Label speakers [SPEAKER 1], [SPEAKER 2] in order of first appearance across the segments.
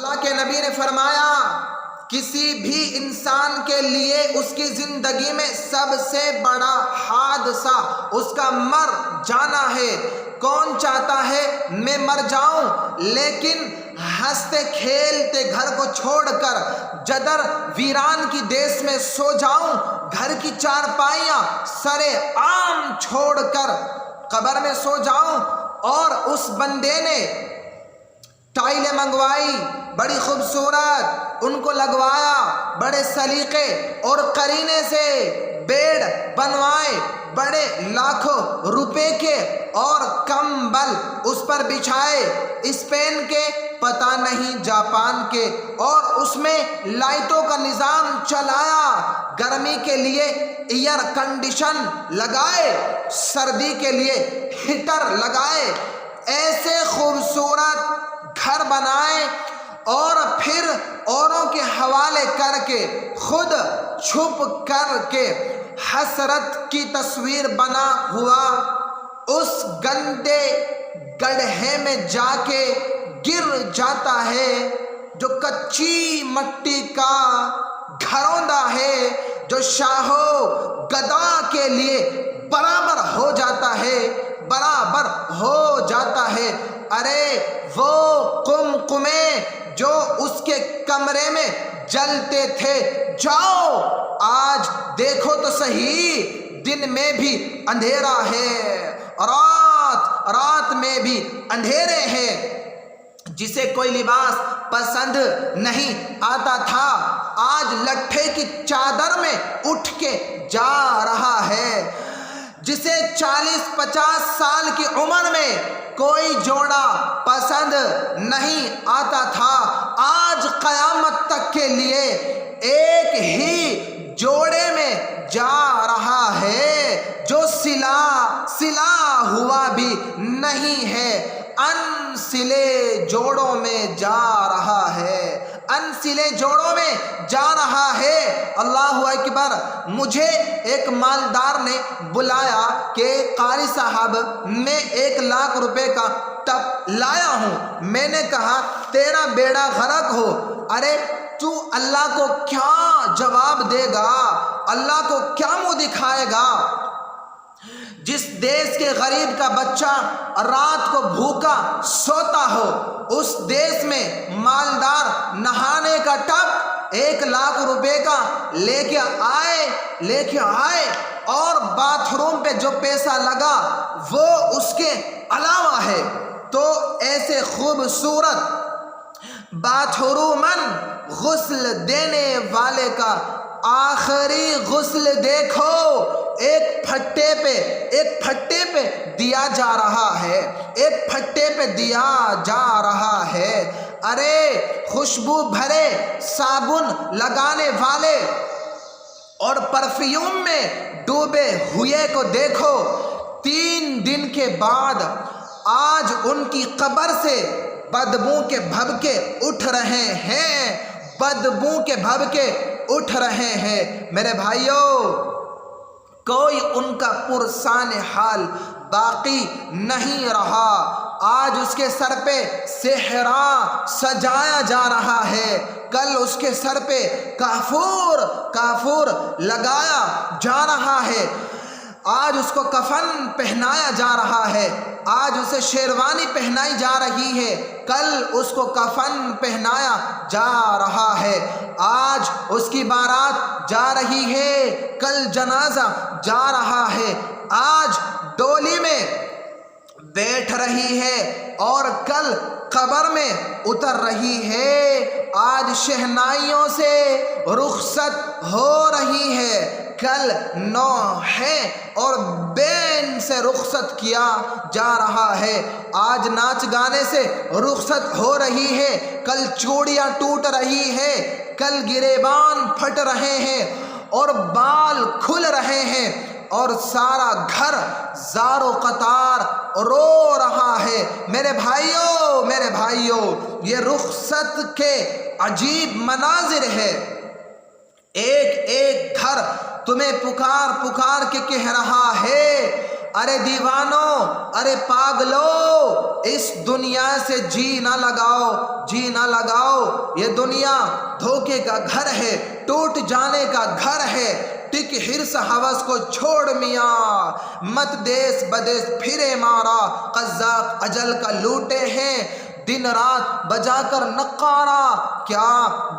[SPEAKER 1] اللہ کے نبی نے فرمایا کسی بھی انسان کے لیے اس کی زندگی میں سب سے بڑا حادثہ اس کا مر جانا ہے۔ کون چاہتا ہے میں مر جاؤں لیکن ہنستے کھیلتے گھر کو چھوڑ کر جدر ویران کی دیس میں سو جاؤں، گھر کی چارپائیاں سرے عام چھوڑ کر قبر میں سو جاؤں؟ اور اس بندے نے ٹائلیں منگوائی بڑی خوبصورت، ان کو لگوایا بڑے سلیقے اور قرینے سے، بیڈ بنوائے بڑے لاکھوں روپے کے اور کمبل اس پر بچھائے اسپین کے پتہ نہیں جاپان کے، اور اس میں لائٹوں کا نظام چلایا، گرمی کے لیے ایئر کنڈیشن لگائے، سردی کے لیے ہیٹر لگائے، ایسے خوبصورت گھر بنائے اور پھر اوروں کے حوالے کر کے خود چھپ کر کے حسرت کی تصویر بنا ہوا اس گندے گڑھے میں جا کے گر جاتا ہے جو کچی مٹی کا گھروندا ہے، جو شاہو گدا کے لیے برابر ہو جاتا ہے، برابر ہو جاتا ہے۔ ارے وہ قمقمے جو اس کے کمرے میں جلتے تھے، جاؤ آج دیکھو تو صحیح، دن میں بھی اندھیرا ہے، رات میں بھی اندھیرے ہیں۔ جسے کوئی لباس پسند نہیں آتا تھا آج لٹھے کی چادر میں اٹھ کے جا رہا ہے، جسے 40-50 سال کی عمر میں کوئی جوڑا پسند نہیں آتا تھا آج قیامت تک کے لیے ایک ہی جوڑے میں جا رہا ہے جو سلا ہوا بھی نہیں ہے، انسلے جوڑوں میں جا رہا ہے، انسلے جوڑوں میں جا رہا ہے۔ اللہ اکبر۔ مجھے ایک مالدار نے بلایا کہ قاری صاحب میں 1 لاکھ روپے کا ٹب لایا ہوں۔ میں نے کہا تیرا بیڑا غرق ہو، ارے تو اللہ کو کیا جواب دے گا، اللہ کو کیا منہ دکھائے گا؟ جس دیس کے غریب کا بچہ رات کو بھوکا سوتا ہو اس دیس میں مالدار نہانے کا ٹب 1 لاکھ روپے کا لے کے آئے اور باتھ روم پہ جو پیسہ لگا وہ اس کے علاوہ ہے۔ تو ایسے خوبصورت باتھ رومن غسل دینے والے کا آخری غسل دیکھو، ایک پھٹے پہ دیا جا رہا ہے، ایک پھٹے پہ دیا جا رہا ہے۔ ارے خوشبو بھرے صابن لگانے والے اور پرفیوم میں ڈوبے ہوئے کو دیکھو، 3 دن کے بعد آج ان کی قبر سے بدبو کے بھبکے اٹھ رہے ہیں، بدبو کے بھبکے اٹھ رہے ہیں۔ میرے بھائیوں، کوئی ان کا پرسان حال باقی نہیں رہا، آج اس کے سر پہ صحرا سجایا جا رہا ہے، کل اس کے سر پہ کافور لگایا جا رہا ہے، آج اس کو کفن پہنایا جا رہا ہے، آج اسے شیروانی پہنائی جا رہی ہے، کل اس کو کفن پہنایا جا رہا ہے، آج اس کی بارات جا رہی ہے، کل جنازہ جا رہا ہے، آج ڈولی میں بیٹھ رہی ہے اور کل قبر میں اتر رہی ہے، آج شہنائیوں سے رخصت ہو رہی ہے، کل نوحے اور بین سے رخصت کیا جا رہا ہے، آج ناچ گانے سے رخصت ہو رہی ہے، کل چوڑیاں ٹوٹ رہی ہے، کل گریبان پھٹ رہے ہیں اور بال کھل رہے ہیں اور سارا گھر زار و قطار رو رہا ہے۔ میرے بھائیوں، یہ رخصت کے عجیب مناظر ہے، ایک گھر تمہیں پکار کے کہہ رہا ہے ارے دیوانوں، ارے پاگلو، اس دنیا سے جی نہ لگاؤ، جی نہ لگاؤ۔ یہ دنیا دھوکے کا گھر ہے، ٹوٹ جانے کا گھر ہے۔ ٹک حرص ہوس کو چھوڑ میاں، مت دیس بدیس پھرے مارا۔ قذاق اجل کا لوٹے ہیں، دن رات بجا کر نقارا۔ کیا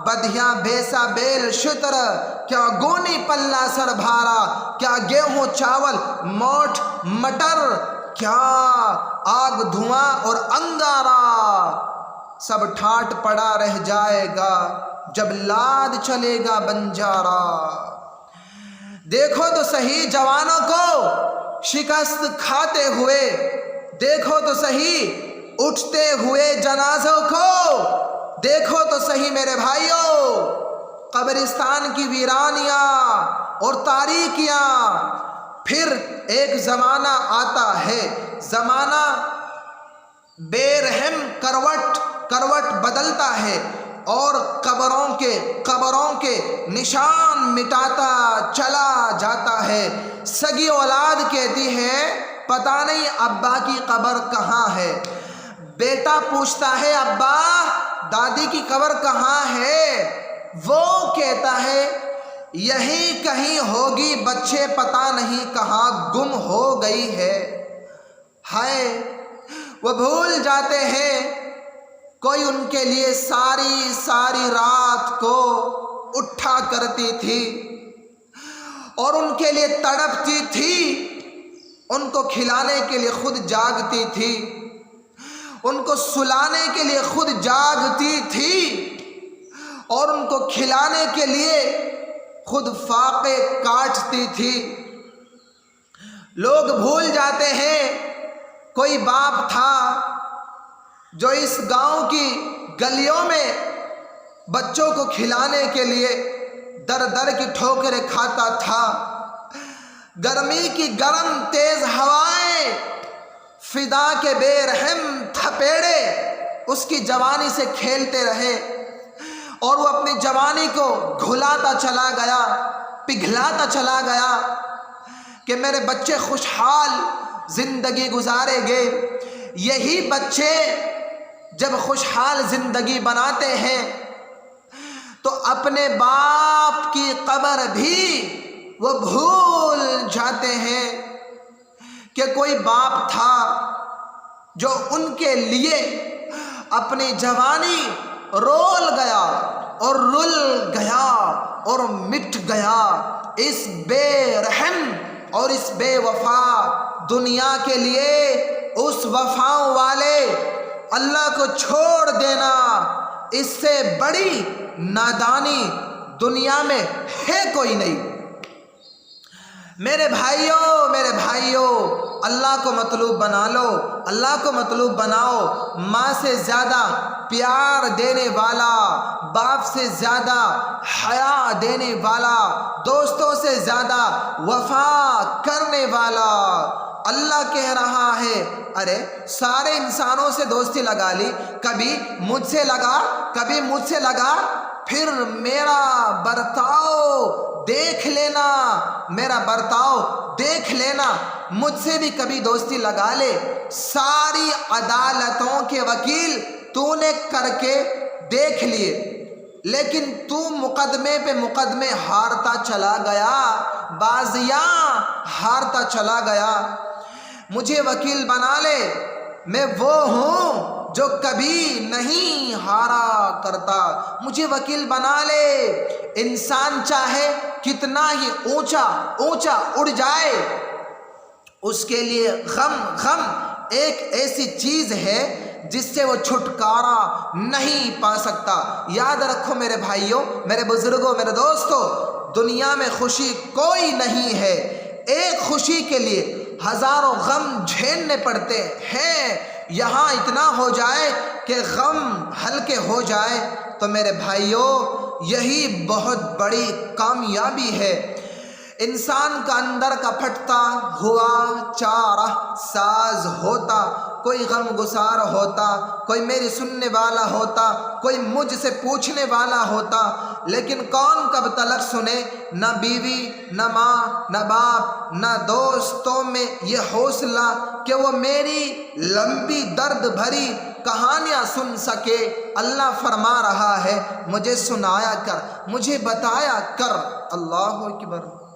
[SPEAKER 1] بدھیاں بیسا بیل شتر، کیا گونی پلہ سر بھارا۔ کیا گیہوں چاول موٹھ مٹر، کیا آگ دھواں اور انگارا۔ سب ٹھاٹ پڑا رہ جائے گا جب لاد چلے گا بنجارا۔ دیکھو تو صحیح جوانوں کو شکست کھاتے ہوئے، دیکھو تو صحیح اٹھتے ہوئے جنازوں کو، دیکھو تو صحیح میرے بھائیوں قبرستان کی ویرانیاں اور تاریکیاں۔ پھر ایک زمانہ آتا ہے، زمانہ بے رحم کروٹ بدلتا ہے اور قبروں کے نشان مٹاتا چلا جاتا ہے۔ سگی اولاد کہتی ہے پتہ نہیں ابا کی قبر کہاں ہے۔ بیٹا پوچھتا ہے ابا دادی کی قبر کہاں ہے؟ وہ کہتا ہے یہی کہیں ہوگی بچے، پتہ نہیں کہاں گم ہو گئی ہے۔ ہائے وہ بھول جاتے ہیں کوئی ان کے لیے ساری رات کو اٹھا کرتی تھی اور ان کے لیے تڑپتی تھی، ان کو کھلانے کے لیے خود جاگتی تھی، ان کو سلانے کے لیے خود جاگتی تھی اور ان کو کھلانے کے لیے خود فاقے کاٹتی تھی۔ لوگ بھول جاتے ہیں کوئی باپ تھا جو اس گاؤں کی گلیوں میں بچوں کو کھلانے کے لیے در در کی ٹھوکریں کھاتا تھا۔ گرمی کی گرم تیز ہوائیں، فضا کے بے رحم تھپیڑے اس کی جوانی سے کھیلتے رہے اور وہ اپنی جوانی کو گھلاتا چلا گیا، پگھلاتا چلا گیا کہ میرے بچے خوشحال زندگی گزاریں گے۔ یہی بچے جب خوشحال زندگی بناتے ہیں تو اپنے باپ کی قبر بھی وہ بھول جاتے ہیں کہ کوئی باپ تھا جو ان کے لیے اپنی جوانی رول گیا اور رل گیا اور مٹ گیا۔ اس بے رحم اور اس بے وفا دنیا کے لیے اس وفاؤں والے اللہ کو چھوڑ دینا، اس سے بڑی نادانی دنیا میں ہے کوئی نہیں۔ میرے بھائیوں اللہ کو مطلوب بنا لو، اللہ کو مطلوب بناؤ۔ ماں سے زیادہ پیار دینے والا، باپ سے زیادہ حیا دینے والا، دوستوں سے زیادہ وفا کرنے والا اللہ کہہ رہا ہے ارے سارے انسانوں سے دوستی لگا لی، کبھی مجھ سے لگا، کبھی مجھ سے لگا، پھر میرا برتاؤ دیکھ لینا، میرا برتاؤ دیکھ لینا، مجھ سے بھی کبھی دوستی لگا لے۔ ساری عدالتوں کے وکیل تو نے کر کے دیکھ لیے، لیکن تو مقدمے پہ مقدمے ہارتا چلا گیا، بازیاں ہارتا چلا گیا۔ مجھے وکیل بنا لے، میں وہ ہوں جو کبھی نہیں ہارا کرتا۔ مجھے وکیل بنا لے، انسان چاہے کتنا ہی اونچا اڑ جائے، اس کے لیے غم ایک ایسی چیز ہے جس سے وہ چھٹکارا نہیں پا سکتا۔ یاد رکھو میرے بھائیوں، میرے بزرگوں، میرے دوستوں، دنیا میں خوشی کوئی نہیں ہے، ایک خوشی کے لیے ہزاروں غم جھیلنے پڑتے ہیں۔ یہاں اتنا ہو جائے کہ غم ہلکے ہو جائے تو میرے بھائیوں یہی بہت بڑی کامیابی ہے۔ انسان کا اندر کا پھٹتا ہوا چارہ ساز ہوتا، کوئی غم گسار ہوتا، کوئی میری سننے والا ہوتا، کوئی مجھ سے پوچھنے والا ہوتا، لیکن کون کب تلک سنے؟ نہ بیوی، نہ ماں، نہ باپ، نہ دوستوں میں یہ حوصلہ کہ وہ میری لمبی درد بھری کہانیاں سن سکے۔ اللہ فرما رہا ہے مجھے سنایا کر، مجھے بتایا کر۔ اللہ اکبر۔